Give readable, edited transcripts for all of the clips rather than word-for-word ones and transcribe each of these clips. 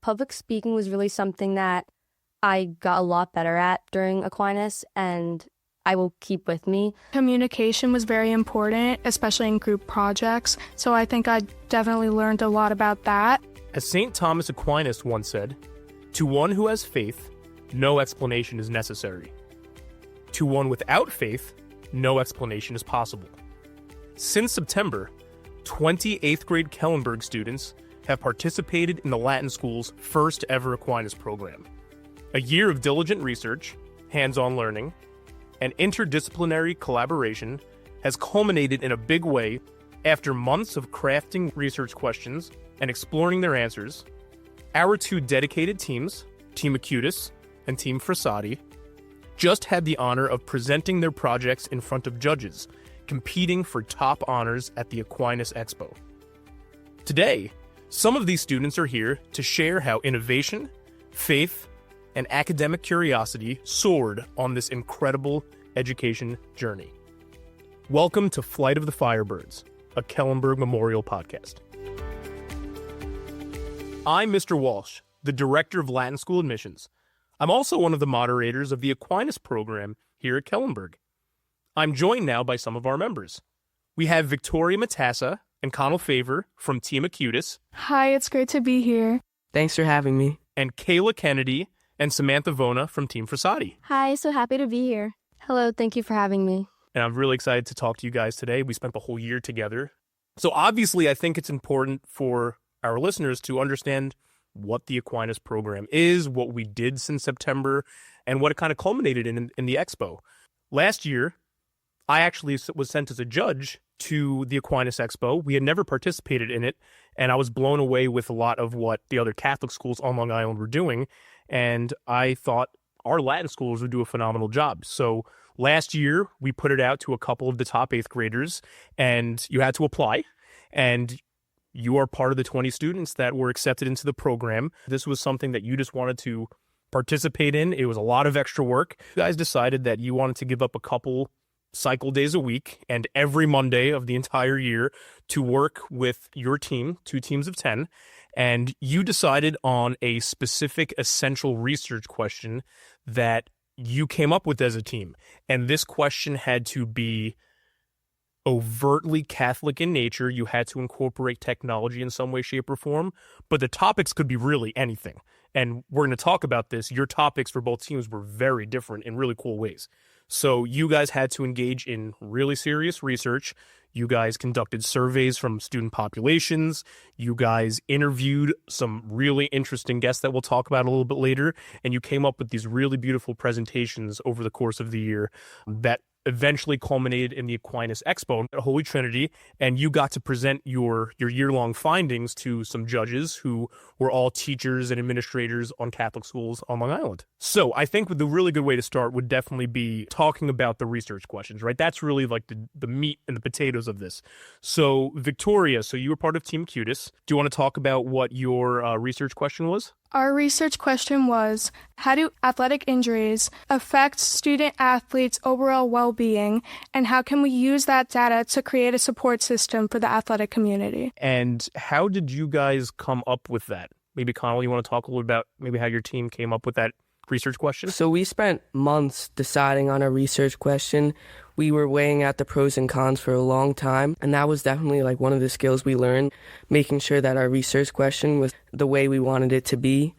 Public speaking was really something that I got a lot better at during Aquinas, and I will keep with me. Communication was very important, especially in group projects, so I think I definitely learned a lot about that. As St. Thomas Aquinas once said, "To one who has faith, no explanation is necessary. To one without faith, no explanation is possible." Since September, 20 8th grade Kellenberg students have participated in the Latin School's first ever Aquinas program. A year of diligent research, hands-on learning, and interdisciplinary collaboration has culminated in a big way after months of crafting research questions and exploring their answers. Our two dedicated teams, Team Acutis and Team Frassati, just had the honor of presenting their projects in front of judges, competing for top honors at the Aquinas Expo. Today, some of these students are here to share how innovation, faith, and academic curiosity soared on this incredible education journey. Welcome to Flight of the Firebirds, a Kellenberg Memorial podcast. I'm Mr. Walsh, the Director of Latin School Admissions. I'm also one of the moderators of the Aquinas Program here at Kellenberg. I'm joined now by some of our members. We have Victoria Matassa and Connell Faver from Team Acutis. Hi, it's great to be here. Thanks for having me. And Kayla Kennedy and Samantha Vona from Team Frassati. Hi, so happy to be here. Hello, thank you for having me. And I'm really excited to talk to you guys today. We spent the whole year together. So obviously, I think it's important for our listeners to understand what the Aquinas program is, what we did since September, and what it kind of culminated in the Expo. Last year, I actually was sent as a judge to the Aquinas Expo. We had never participated in it, and I was blown away with a lot of what the other Catholic schools on Long Island were doing, and I thought our Latin schools would do a phenomenal job. So last year, we put it out to a couple of the top 8th graders, and you had to apply, and you are part of the 20 students that were accepted into the program. This was something that you just wanted to participate in. It was a lot of extra work. You guys decided that you wanted to give up a couple cycle days a week and every Monday of the entire year to work with your team, 2 teams of 10, and you decided on a specific essential research question that you came up with as a team. And this question had to be overtly Catholic in nature. You had to incorporate technology in some way, shape, or form, but the topics could be really anything. And we're going to talk about this. Your topics for both teams were very different in really cool ways. So you guys had to engage in really serious research. You guys conducted surveys from student populations. You guys interviewed some really interesting guests that we'll talk about a little bit later. And you came up with these really beautiful presentations over the course of the year that eventually culminated in the Aquinas Expo at Holy Trinity, and you got to present your year-long findings to some judges who were all teachers and administrators on Catholic schools on Long Island. So I think the really good way to start would definitely be talking about the research questions, right? That's really like the meat and the potatoes of this. So Victoria, so you were part of Team Acutis. Do you want to talk about what your research question was? Our research question was, how do athletic injuries affect student athletes' overall well-being, and how can we use that data to create a support system for the athletic community? And how did you guys come up with that? Maybe Connell, you want to talk a little about maybe how your team came up with that research question? So we spent months deciding on a research question. We were weighing out the pros and cons for a long time, and that was definitely like one of the skills we learned, making sure that our research question was the way we wanted it to be.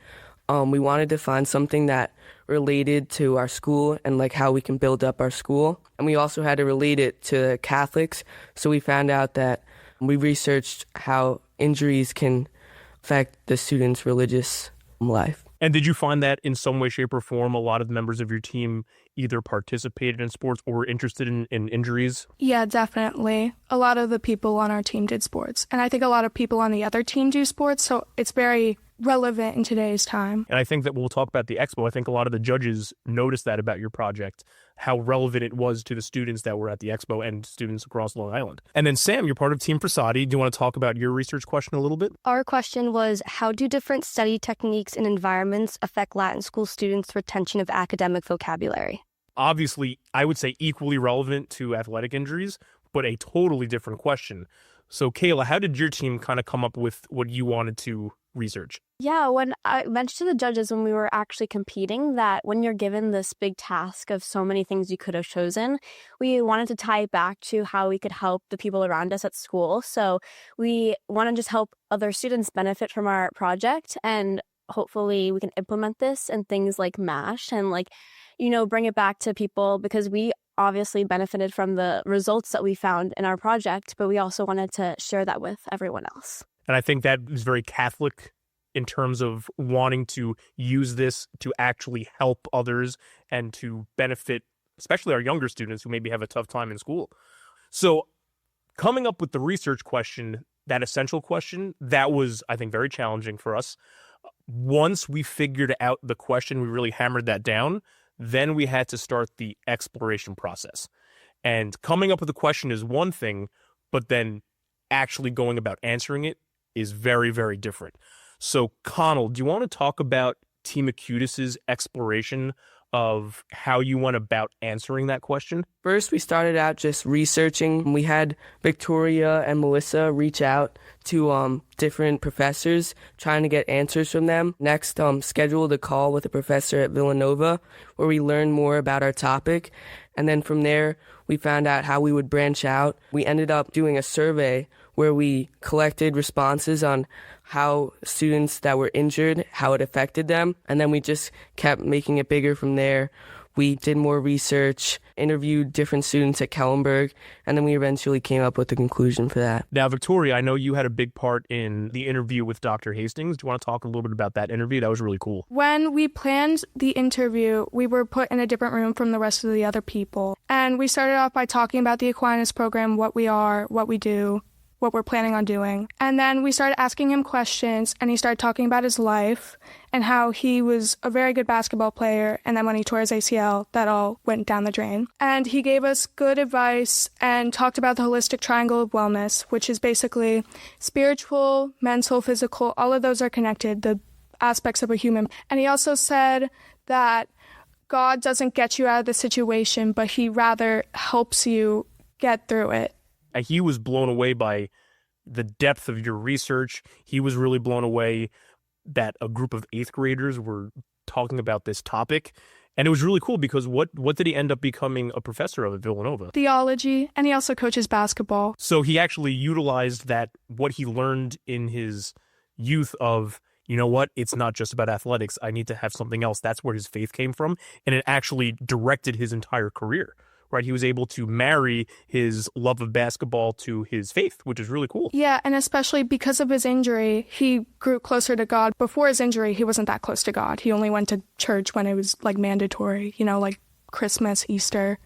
We wanted to find something that related to our school and like how we can build up our school. And we also had to relate it to Catholics. So we found out that we researched how injuries can affect the students' religious life. And did you find that in some way, shape, or form, a lot of the members of your team either participated in sports or were interested in injuries? Yeah, definitely. A lot of the people on our team did sports. And I think a lot of people on the other team do sports, so it's very relevant in today's time. And I think that we'll talk about the expo. I think a lot of the judges noticed that about your project, how relevant it was to the students that were at the expo and students across Long Island. And then Sam, you're part of Team Frassati. Do you want to talk about your research question a little bit? Our question was, how do different study techniques and environments affect Latin school students' retention of academic vocabulary? Obviously, I would say equally relevant to athletic injuries, but a totally different question. So Kayla, how did your team kind of come up with what you wanted to research? Yeah, when I mentioned to the judges when we were actually competing that when you're given this big task of so many things you could have chosen, we wanted to tie it back to how we could help the people around us at school. So we want to just help other students benefit from our project, and hopefully we can implement this in things like MASH and bring it back to people, because we obviously benefited from the results that we found in our project, but we also wanted to share that with everyone else. And I think that is very Catholic in terms of wanting to use this to actually help others and to benefit, especially our younger students who maybe have a tough time in school. So coming up with the research question, that essential question, that was, I think, very challenging for us. Once we figured out the question, we really hammered that down. Then we had to start the exploration process. And coming up with a question is one thing, but then actually going about answering it is very, very different. So, Connell, do you want to talk about Team Acutis' exploration of how you went about answering that question? First, we started out just researching. We had Victoria and Melissa reach out to different professors, trying to get answers from them. Next, scheduled a call with a professor at Villanova where we learned more about our topic. And then from there, we found out how we would branch out. We ended up doing a survey where we collected responses on how students that were injured, how it affected them. And then we just kept making it bigger from there. We did more research, interviewed different students at Kellenberg, and then we eventually came up with the conclusion for that. Now, Victoria, I know you had a big part in the interview with Dr. Hastings. Do you want to talk a little bit about that interview? That was really cool. When we planned the interview, we were put in a different room from the rest of the other people. And we started off by talking about the Aquinas Program, what we are, what we do, what we're planning on doing. And then we started asking him questions, and he started talking about his life and how he was a very good basketball player, and then when he tore his ACL, that all went down the drain. And he gave us good advice and talked about the holistic triangle of wellness, which is basically spiritual, mental, physical, all of those are connected, the aspects of a human. And he also said that God doesn't get you out of the situation, but he rather helps you get through it. He was blown away by the depth of your research. He was really blown away that a group of 8th graders were talking about this topic. And it was really cool because what did he end up becoming a professor of at Villanova? Theology, and he also coaches basketball. So he actually utilized that, what he learned in his youth of, you know what, it's not just about athletics. I need to have something else. That's where his faith came from. And it actually directed his entire career. Right, he was able to marry his love of basketball to his faith, which is really cool. Yeah, and especially because of his injury, he grew closer to God. Before his injury, he wasn't that close to God. He only went to church when it was mandatory, like Christmas, Easter.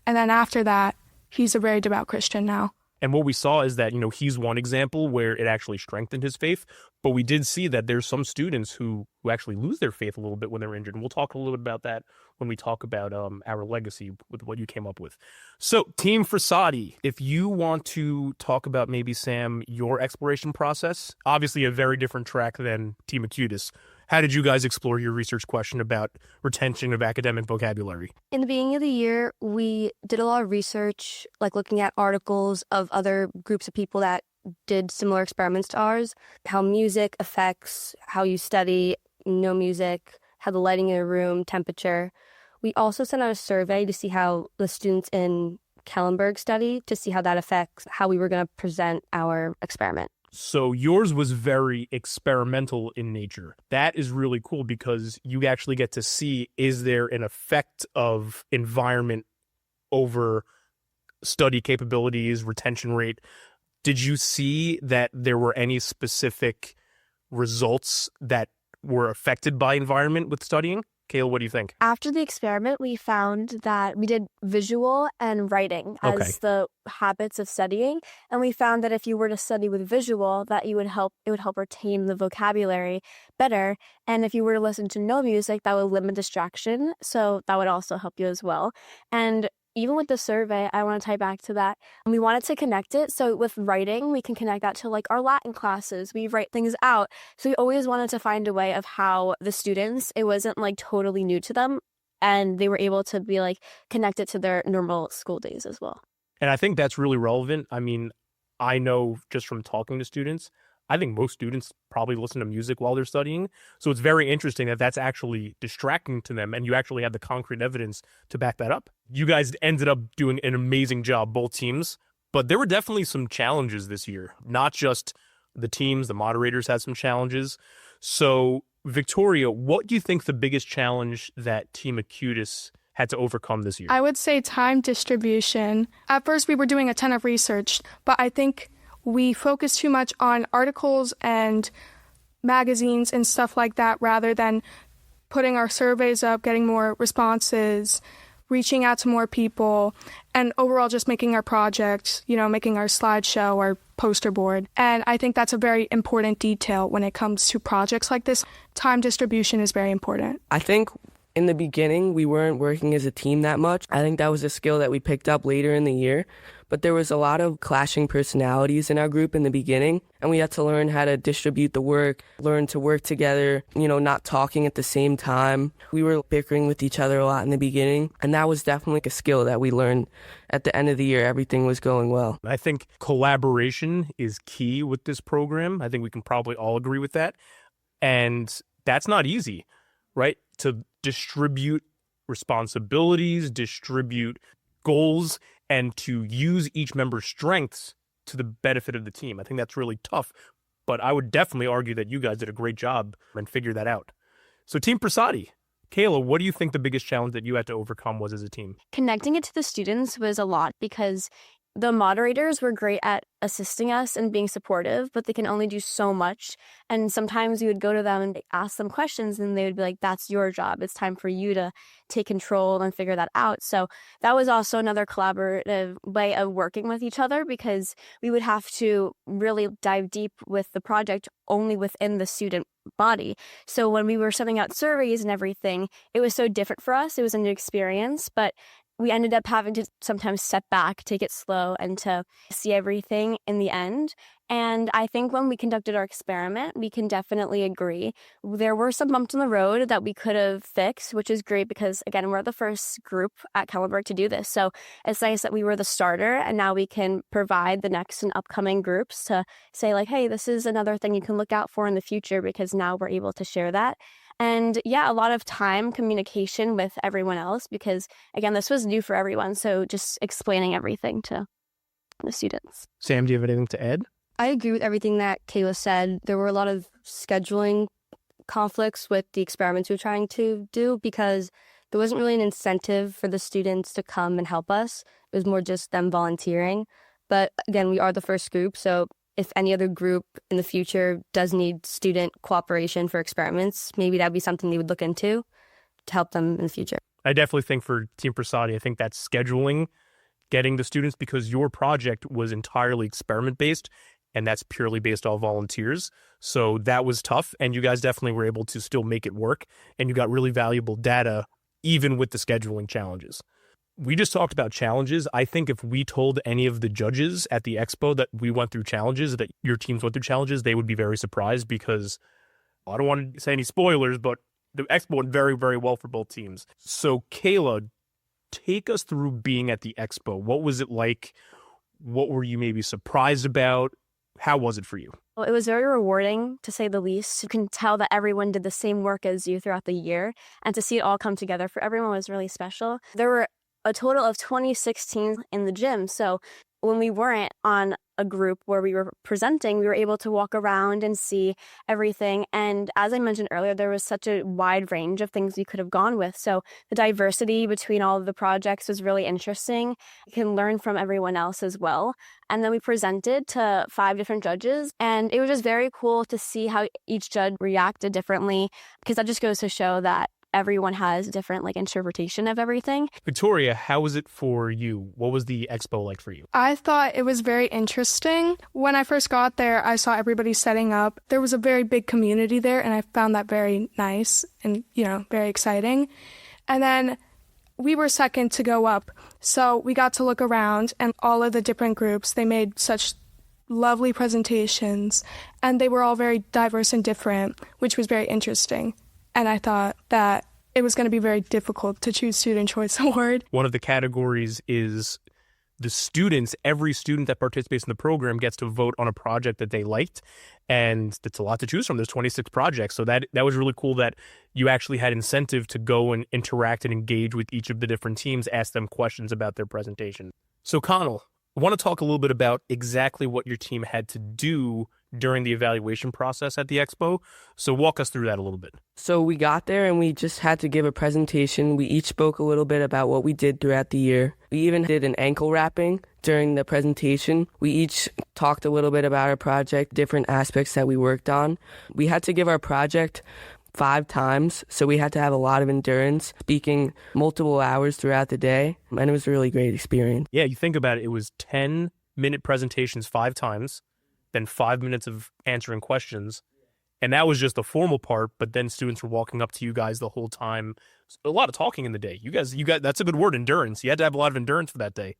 And then after that, he's a very devout Christian now. And what we saw is that, he's one example where it actually strengthened his faith. But we did see that there's some students who actually lose their faith a little bit when they're injured. And we'll talk a little bit about that when we talk about our legacy with what you came up with. So, Team Frassati, if you want to talk about maybe, Sam, your exploration process, obviously a very different track than Team Acutis. How did you guys explore your research question about retention of academic vocabulary? In the beginning of the year, we did a lot of research, like looking at articles of other groups of people that did similar experiments to ours, how music affects how you study, no music, how the lighting in a room, temperature. We also sent out a survey to see how the students in Kellenberg study, to see how that affects how we were going to present our experiment. So yours was very experimental in nature. That is really cool because you actually get to see, is there an effect of environment over study capabilities, retention rate? Did you see that there were any specific results that were affected by environment with studying? Kayla, what do you think? After the experiment, we found that we did visual and writing as the habits of studying. And we found that if you were to study with visual, that it would help retain the vocabulary better. And if you were to listen to no music, that would limit distraction. So that would also help you as well. And even with the survey, I want to tie back to that. We wanted to connect it. So with writing, we can connect that to our Latin classes. We write things out. So we always wanted to find a way of how the students, it wasn't totally new to them. And they were able to be connected to their normal school days as well. And I think that's really relevant. I mean, I know just from talking to students, I think most students probably listen to music while they're studying. So it's very interesting that that's actually distracting to them, and you actually have the concrete evidence to back that up. You guys ended up doing an amazing job, both teams, but there were definitely some challenges this year. Not just the teams, the moderators had some challenges. So, Victoria, what do you think the biggest challenge that Team Acutis had to overcome this year? I would say time distribution. At first, we were doing a ton of research, but I think we focused too much on articles and magazines and stuff like that rather than putting our surveys up, getting more responses, reaching out to more people, and overall just making our project, making our slideshow, our poster board. And I think that's a very important detail when it comes to projects like this. Time distribution is very important. I think in the beginning, we weren't working as a team that much. I think that was a skill that we picked up later in the year. But there was a lot of clashing personalities in our group in the beginning, and we had to learn how to distribute the work, learn to work together, not talking at the same time. We were bickering with each other a lot in the beginning, and that was definitely a skill that we learned. At the end of the year, everything was going well. I think collaboration is key with this program. I think we can probably all agree with that. And that's not easy, right? To distribute responsibilities, distribute goals, and to use each member's strengths to the benefit of the team. I think that's really tough, but I would definitely argue that you guys did a great job and figured that out. So Team Frassati, Kayla, what do you think the biggest challenge that you had to overcome was as a team? Connecting it to the students was a lot because the moderators were great at assisting us and being supportive, but they can only do so much. And sometimes we would go to them and ask them questions, and they would be like, that's your job. It's time for you to take control and figure that out. So that was also another collaborative way of working with each other, because we would have to really dive deep with the project only within the student body. So when we were sending out surveys and everything, it was so different for us. It was a new experience, but we ended up having to sometimes step back, take it slow, and to see everything in the end. And I think when we conducted our experiment, we can definitely agree. There were some bumps in the road that we could have fixed, which is great because, again, we're the first group at Kellenberg to do this. So it's nice that we were the starter, and now we can provide the next and upcoming groups to say, like, hey, this is another thing you can look out for in the future, because now we're able to share that. And yeah, a lot of time communication with everyone else, because again, this was new for everyone. So just explaining everything to the students. Sam, do you have anything to add? I agree with everything that Kayla said. There were a lot of scheduling conflicts with the experiments we were trying to do, because there wasn't really an incentive for the students to come and help us. It was more just them volunteering. But again, we are the first group, so if any other group in the future does need student cooperation for experiments, maybe that'd be something they would look into to help them in the future. I definitely think for Team Frassati, I think that's scheduling, getting the students, because your project was entirely experiment-based, and that's purely based off volunteers. So that was tough, and you guys definitely were able to still make it work, and you got really valuable data, even with the scheduling challenges. We just talked about challenges. I think if we told any of the judges at the expo that we went through challenges, that your teams went through challenges, they would be very surprised, because I don't want to say any spoilers, but the expo went very, very well for both teams. So Kayla, take us through being at the expo. What was it like? What were you maybe surprised about? How was it for you? Well, it was very rewarding, to say the least. You can tell that everyone did the same work as you throughout the year, and to see it all come together for everyone was really special. There were a total of 26 teams in the gym. So when we weren't on a group where we were presenting, we were able to walk around and see everything. And as I mentioned earlier, there was such a wide range of things we could have gone with. So the diversity between all of the projects was really interesting. You can learn from everyone else as well. And then we presented to 5 different judges, and it was just very cool to see how each judge reacted differently, because that just goes to show that everyone has different interpretation of everything. Victoria, how was it for you? What was the expo like for you? I thought it was very interesting. When I first got there, I saw everybody setting up. There was a very big community there, and I found that very nice and, very exciting. And then we were second to go up, so we got to look around, and all of the different groups, they made such lovely presentations, and they were all very diverse and different, which was very interesting. And I thought that it was going to be very difficult to choose Student Choice Award. One of the categories is the students, every student that participates in the program gets to vote on a project that they liked. And it's a lot to choose from. There's 26 projects. So that was really cool that you actually had incentive to go and interact and engage with each of the different teams, ask them questions about their presentation. So Connell, I want to talk a little bit about exactly what your team had to do during the evaluation process at the Expo. So walk us through that a little bit. So we got there and we just had to give a presentation. We each spoke a little bit about what we did throughout the year. We even did an ankle wrapping during the presentation. We each talked a little bit about our project, different aspects that we worked on. We had to give our project 5 times, so we had to have a lot of endurance, speaking multiple hours throughout the day, and it was a really great experience. Yeah, you think about it, it was 10-minute presentations 5 times, then 5 minutes of answering questions, and that was just the formal part, but then students were walking up to you guys the whole time. A lot of talking in the day. You guys, that's a good word, endurance. You had to have a lot of endurance for that day.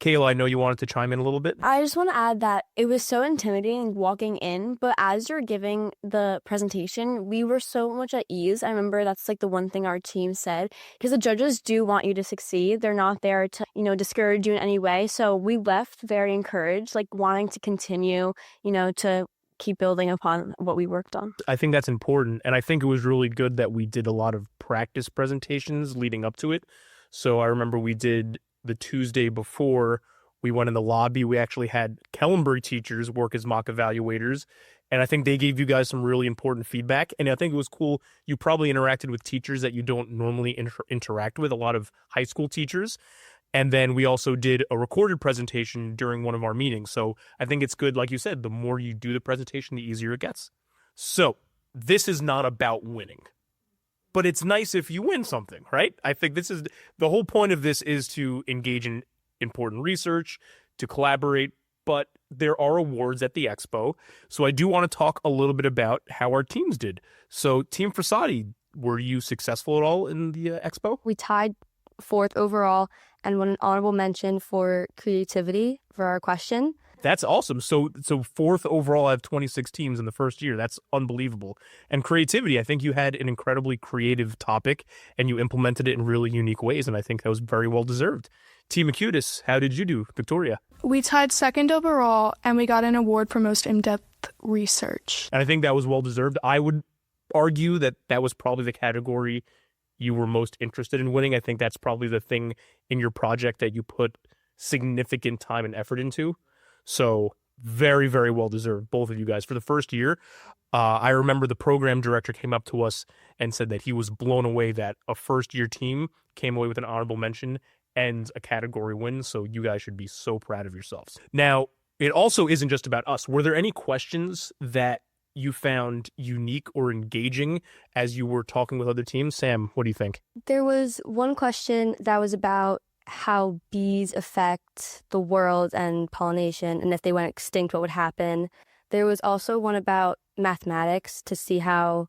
Kayla, I know you wanted to chime in a little bit. I just want to add that it was so intimidating walking in, but as you're giving the presentation, we were so much at ease. I remember that's like the one thing our team said, because the judges do want you to succeed. They're not there to, discourage you in any way. So we left very encouraged, like wanting to continue, to keep building upon what we worked on. I think that's important. And I think it was really good that we did a lot of practice presentations leading up to it. So I remember we did the Tuesday before, we went in the lobby. We actually had Kellenberg teachers work as mock evaluators. And I think they gave you guys some really important feedback. And I think it was cool. You probably interacted with teachers that you don't normally interact with, a lot of high school teachers. And then we also did a recorded presentation during one of our meetings. So I think it's good. Like you said, the more you do the presentation, the easier it gets. So this is not about winning. But it's nice if you win something, right? I think this is the whole point of this, is to engage in important research, to collaborate, but there are awards at the Expo. So I do want to talk a little bit about how our teams did. So Team Frassati, were you successful at all in the Expo? We tied 4th overall and won an honorable mention for creativity for our question. That's awesome. So 4th overall out of 26 teams in the first year. That's unbelievable. And creativity, I think you had an incredibly creative topic and you implemented it in really unique ways. And I think that was very well deserved. Team Acutis, how did you do, Victoria? We tied 2nd overall and we got an award for most in-depth research. And I think that was well deserved. I would argue that that was probably the category you were most interested in winning. I think that's probably the thing in your project that you put significant time and effort into. So very, very well deserved, both of you guys. For the first year, I remember the program director came up to us and said that he was blown away that a first-year team came away with an honorable mention and a category win. So you guys should be so proud of yourselves. Now, it also isn't just about us. Were there any questions that you found unique or engaging as you were talking with other teams? Sam, what do you think? There was one question that was about how bees affect the world and pollination, and if they went extinct, what would happen. There was also one about mathematics, to see how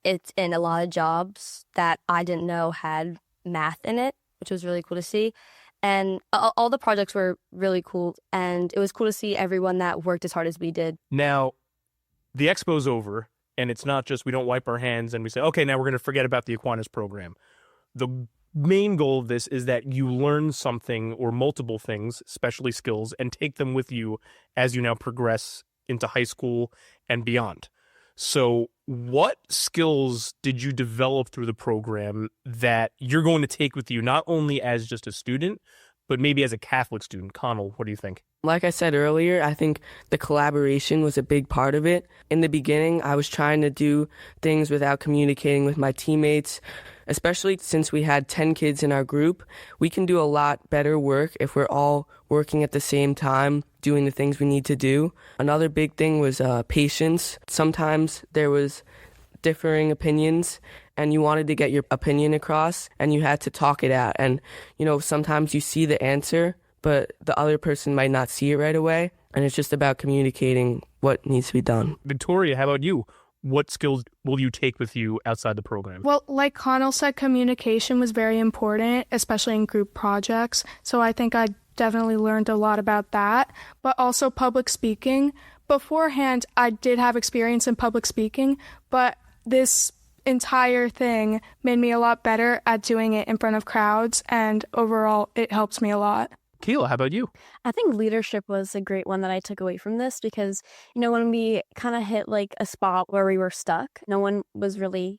it's in a lot of jobs that I didn't know had math in it, which was really cool to see. And all the projects were really cool, and it was cool to see everyone that worked as hard as we did. Now, the Expo's over, and it's not just we don't wipe our hands and we say, okay, now we're going to forget about the Aquinas program. The main goal of this is that you learn something or multiple things, especially skills, and take them with you as you now progress into high school and beyond. So what skills did you develop through the program that you're going to take with you, not only as just a student, but maybe as a Catholic student? Connell, what do you think? Like I said earlier, I think the collaboration was a big part of it. In the beginning, I was trying to do things without communicating with my teammates, especially since we had 10 kids in our group. We can do a lot better work if we're all working at the same time, doing the things we need to do. Another big thing was patience. Sometimes there was differing opinions and you wanted to get your opinion across and you had to talk it out. And, sometimes you see the answer, but the other person might not see it right away. And it's just about communicating what needs to be done. Victoria, how about you? What skills will you take with you outside the program? Well, like Connell said, communication was very important, especially in group projects. So I think I definitely learned a lot about that, but also public speaking. Beforehand, I did have experience in public speaking, but this entire thing made me a lot better at doing it in front of crowds, and overall, it helps me a lot. Kayla, how about you? I think leadership was a great one that I took away from this because, when we kind of hit like a spot where we were stuck, no one was really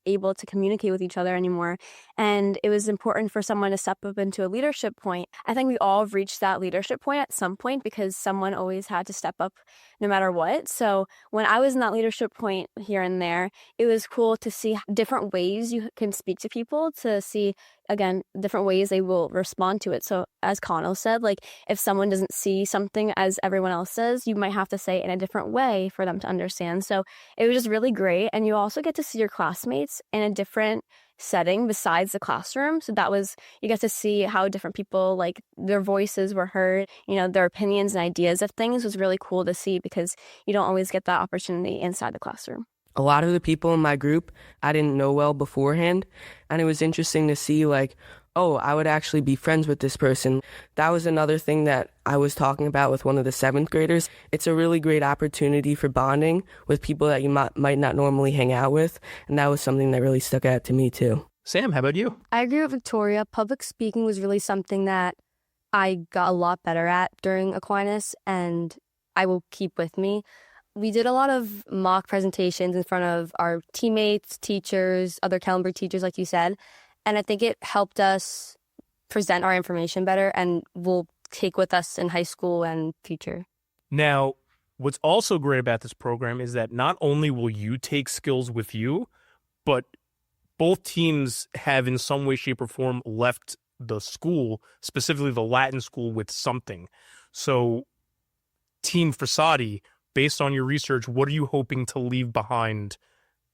able to communicate with each other anymore. And it was important for someone to step up into a leadership point. I think we all reached that leadership point at some point because someone always had to step up no matter what. So when I was in that leadership point here and there, it was cool to see different ways you can speak to people, to see, again, different ways they will respond to it. So as Connell said, like if someone doesn't see something as everyone else says, you might have to say it in a different way for them to understand. So it was just really great. And you also get to see your classmates in a different setting besides the classroom. So you get to see how different people, like their voices were heard, their opinions and ideas of things was really cool to see because you don't always get that opportunity inside the classroom. A lot of the people in my group I didn't know well beforehand, and it was interesting to see like, oh, I would actually be friends with this person. That was another thing that I was talking about with one of the 7th graders. It's a really great opportunity for bonding with people that you might not normally hang out with, and that was something that really stuck out to me too. Sam, how about you? I agree with Victoria. Public speaking was really something that I got a lot better at during Aquinas, and I will keep with me. We did a lot of mock presentations in front of our teammates, teachers, other Kellenberg teachers, like you said. And I think it helped us present our information better and will take with us in high school and future. Now, what's also great about this program is that not only will you take skills with you, but both teams have in some way, shape, or form left the school, specifically the Latin school, with something. So Team Frassati, based on your research, what are you hoping to leave behind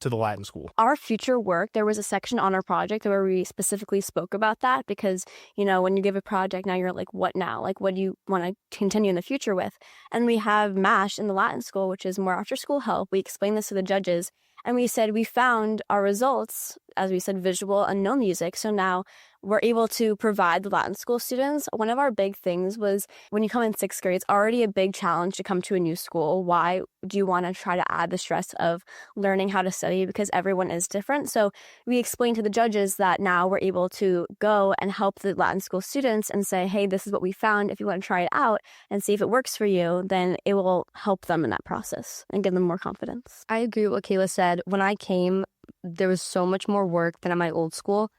to the Latin school? Our future work, there was a section on our project where we specifically spoke about that because, when you give a project, now you're like, what now? Like, what do you want to continue in the future with? And we have MASH in the Latin school, which is more after school help. We explained this to the judges. And we said we found our results, as we said, visual and no music. So now we're able to provide the Latin school students. One of our big things was when you come in 6th grade, it's already a big challenge to come to a new school. Why do you want to try to add the stress of learning how to study? Because everyone is different. So we explained to the judges that now we're able to go and help the Latin school students and say, hey, this is what we found. If you want to try it out and see if it works for you, then it will help them in that process and give them more confidence. I agree with what Kayla said. When I came, there was so much more work than at my old school.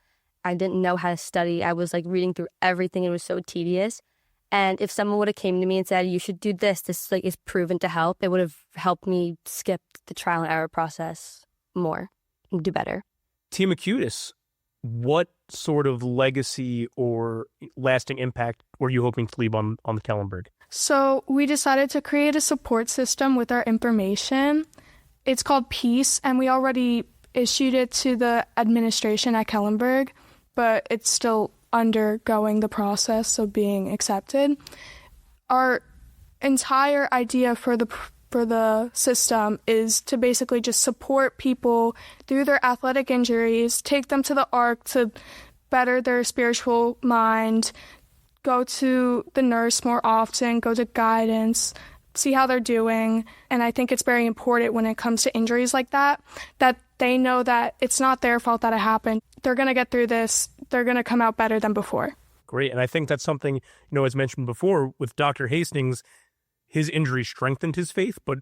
I didn't know how to study. I was like reading through everything. It was so tedious. And if someone would have came to me and said, you should do this like is proven to help, it would have helped me skip the trial and error process more and do better. Team Acutis, what sort of legacy or lasting impact were you hoping to leave on the Kellenberg? So we decided to create a support system with our information. It's called Peace, and we already issued it to the administration at Kellenberg, but it's still undergoing the process of being accepted. Our entire idea for the system is to basically just support people through their athletic injuries, take them to the ARC to better their spiritual mind, go to the nurse more often, go to guidance, see how they're doing. And I think it's very important when it comes to injuries like that they know that it's not their fault that it happened. They're going to get through this. They're going to come out better than before. Great. And I think that's something, as mentioned before with Dr. Hastings, his injury strengthened his faith. But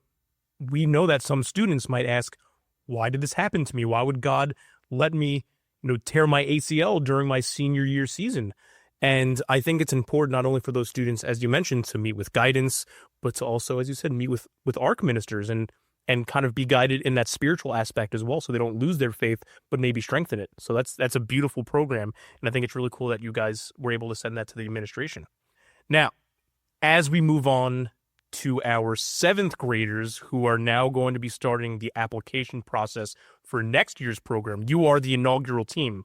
we know that some students might ask, why did this happen to me? Why would God let me, tear my ACL during my senior year season? And I think it's important not only for those students, as you mentioned, to meet with guidance, but to also, as you said, meet with ARC ministers and kind of be guided in that spiritual aspect as well, so they don't lose their faith, but maybe strengthen it. So that's a beautiful program, and I think it's really cool that you guys were able to send that to the administration. Now, as we move on to our 7th graders who are now going to be starting the application process for next year's program, you are the inaugural team.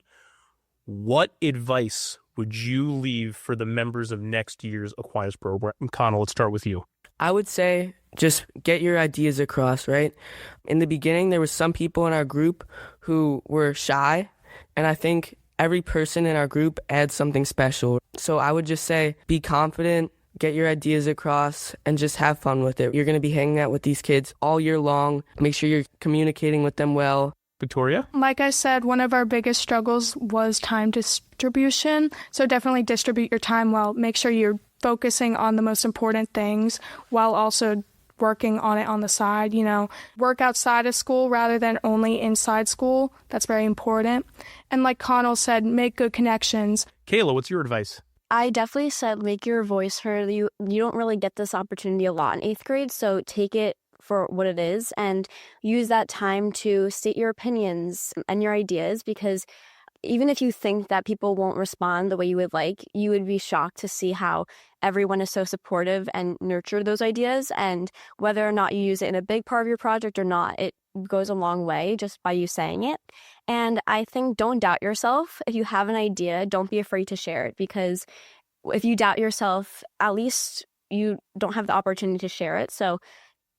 What advice would you leave for the members of next year's Aquinas program? Connell, let's start with you. I would say just get your ideas across, right? In the beginning, there was some people in our group who were shy, and I think every person in our group adds something special. So I would just say be confident, get your ideas across, and just have fun with it. You're going to be hanging out with these kids all year long. Make sure you're communicating with them well. Victoria? Like I said, one of our biggest struggles was time distribution. So definitely distribute your time well. Make sure you're focusing on the most important things while also working on it on the side. Work outside of school rather than only inside school. That's very important. And like Connell said, make good connections. Kayla, what's your advice? I definitely said make your voice heard. You don't really get this opportunity a lot in 8th grade, so take it for what it is and use that time to state your opinions and your ideas, because even if you think that people won't respond the way you would like, you would be shocked to see how everyone is so supportive and nurture those ideas. And whether or not you use it in a big part of your project or not, it goes a long way just by you saying it. And I think don't doubt yourself. If you have an idea, don't be afraid to share it, because if you doubt yourself, at least you don't have the opportunity to share it. So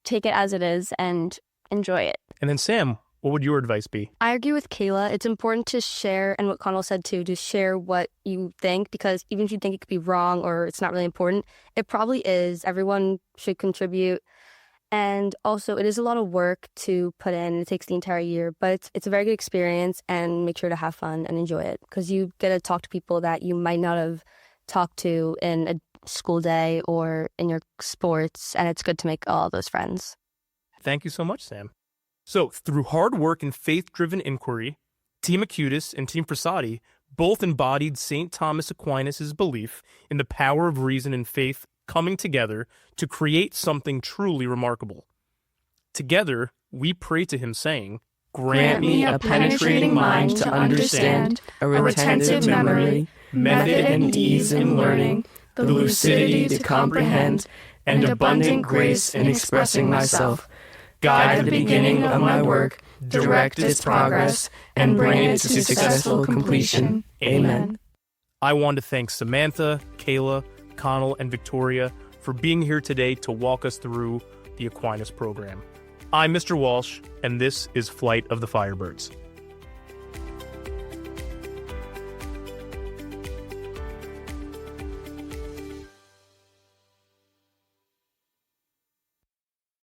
take it as it is and enjoy it. And then Sam, what would your advice be? I agree with Kayla. It's important to share, and what Connell said too, to share what you think, because even if you think it could be wrong or it's not really important, it probably is. Everyone should contribute. And also, it is a lot of work to put in. It takes the entire year, but it's a very good experience, and make sure to have fun and enjoy it, because you get to talk to people that you might not have talked to in a school day or in your sports, and it's good to make all those friends. Thank you so much, Sam. So, through hard work and faith-driven inquiry, Team Acutis and Team Frassati both embodied St. Thomas Aquinas' belief in the power of reason and faith coming together to create something truly remarkable. Together, we pray to him saying, "Grant me a penetrating mind to understand, a retentive memory, method and ease in learning, the lucidity to comprehend, and abundant grace in expressing myself. Guide the beginning of my work, direct its progress, and bring it to successful completion. Amen." I want to thank Samantha, Kayla, Connell, and Victoria for being here today to walk us through the Aquinas program. I'm Mr. Walsh, and this is Flight of the Firebirds.